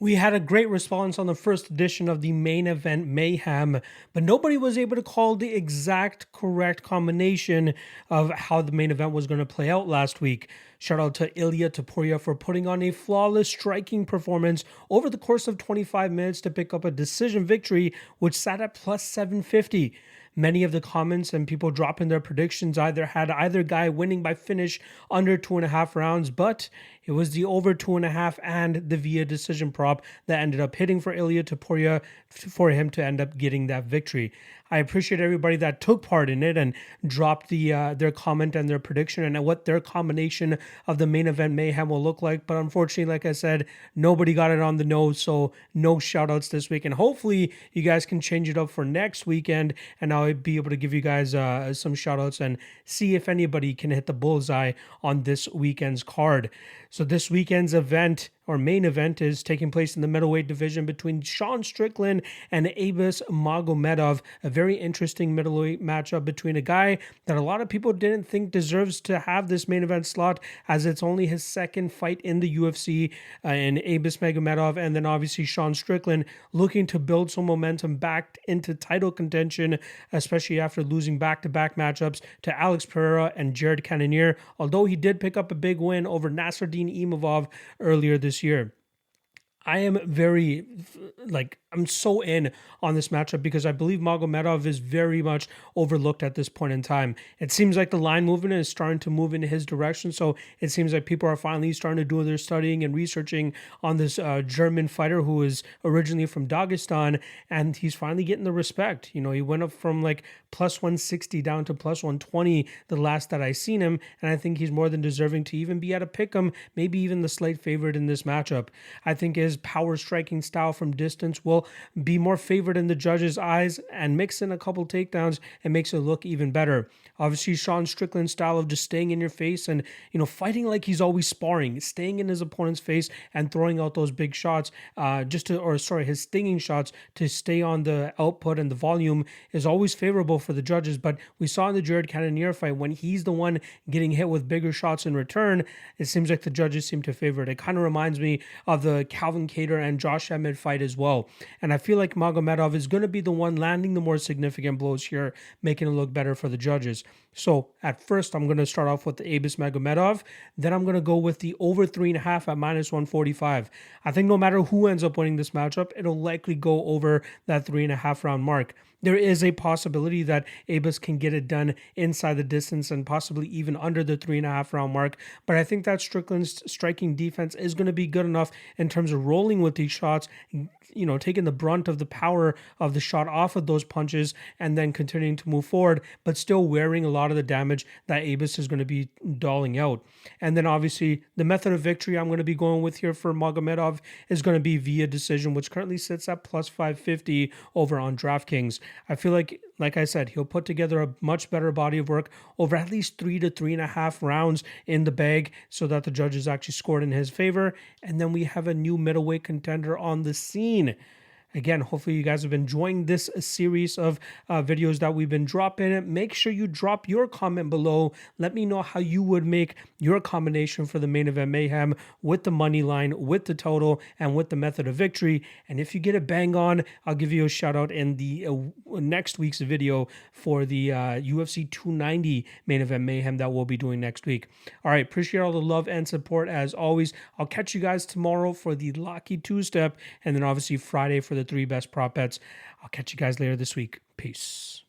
We had a great response on the first edition of the main event Mayhem, but nobody was able to call the exact correct combination of how the main event was going to play out last week. Shout out to Ilia Topuria for putting on a flawless striking performance over the course of 25 minutes to pick up a decision victory, which sat at plus 750. Many of the comments and people dropping their predictions had either guy winning by finish under 2.5 rounds, but it was the over 2.5 and the via decision prop that ended up hitting for Ilia Topuria for him to end up getting that victory. I appreciate everybody that took part in it and dropped their comment and their prediction and what their combination of the main event Mayhem will look like. But unfortunately, like I said, nobody got it on the nose, so no shout outs this week. And hopefully you guys can change it up for next weekend, and I'll be able to give you guys some shout outs and see if anybody can hit the bullseye on this weekend's card. So this weekend's event or main event is taking place in the middleweight division between Sean Strickland and Abus Magomedov. A very interesting middleweight matchup between a guy that a lot of people didn't think deserves to have this main event slot, as it's only his second fight in the UFC, in Abus Magomedov, and then obviously Sean Strickland looking to build some momentum back into title contention, especially after losing back-to-back matchups to Alex Pereira and Jared Cannonier, although he did pick up a big win over Nasruddin Imavov earlier this year. I am I'm so in on this matchup because I believe Magomedov is very much overlooked at this point in time. It seems like the line movement is starting to move in his direction, so it seems like people are finally starting to do their studying and researching on this German fighter who is originally from Dagestan, and he's finally getting the respect. You know, he went up from like plus 160 down to plus 120 the last that I seen him, and I think he's more than deserving to even be at a pick'em, maybe even the slight favorite in this matchup. I think his power striking style from distance will be more favored in the judges' eyes, and mix in a couple takedowns and makes it look even better. Obviously, Sean Strickland's style of just staying in your face and, fighting like he's always sparring, staying in his opponent's face and throwing out those big shots, his stinging shots to stay on the output and the volume is always favorable for the judges. But we saw in the Jared Cannonier fight, when he's the one getting hit with bigger shots in return, it seems like the judges seem to favor it. It kind of reminds me of the Calvin Kattar and Josh Emmett fight as well. And I feel like Magomedov is going to be the one landing the more significant blows here, making it look better for the judges. So at first, I'm going to start off with the Abus Magomedov. Then I'm going to go with the over 3.5 at minus 145. I think no matter who ends up winning this matchup, it'll likely go over that 3.5 round mark. There is a possibility that Abus can get it done inside the distance and possibly even under the 3.5 round mark. But I think that Strickland's striking defense is going to be good enough in terms of rolling with these shots, taking the brunt of the power of the shot off of those punches and then continuing to move forward, but still wearing a lot of the damage that Abus is going to be doling out. And then obviously the method of victory I'm going to be going with here for Magomedov is going to be via decision, which currently sits at plus 550 over on DraftKings. I feel like I said, he'll put together a much better body of work over at least 3 to 3.5 rounds in the bag so that the judges actually scored in his favor. And then we have a new middleweight contender on the scene. Again, hopefully you guys have been enjoying this series of videos that we've been dropping. Make sure you drop your comment below. Let me know how you would make your combination for the main event Mayhem with the money line, with the total, and with the method of victory. And if you get it bang on, I'll give you a shout out in the next week's video for the UFC 290 main event Mayhem that we'll be doing next week. All right, appreciate all the love and support as always. I'll catch you guys tomorrow for the Lucky Two-Step, and then obviously Friday for the 3 best prop bets. I'll catch you guys later this week. Peace.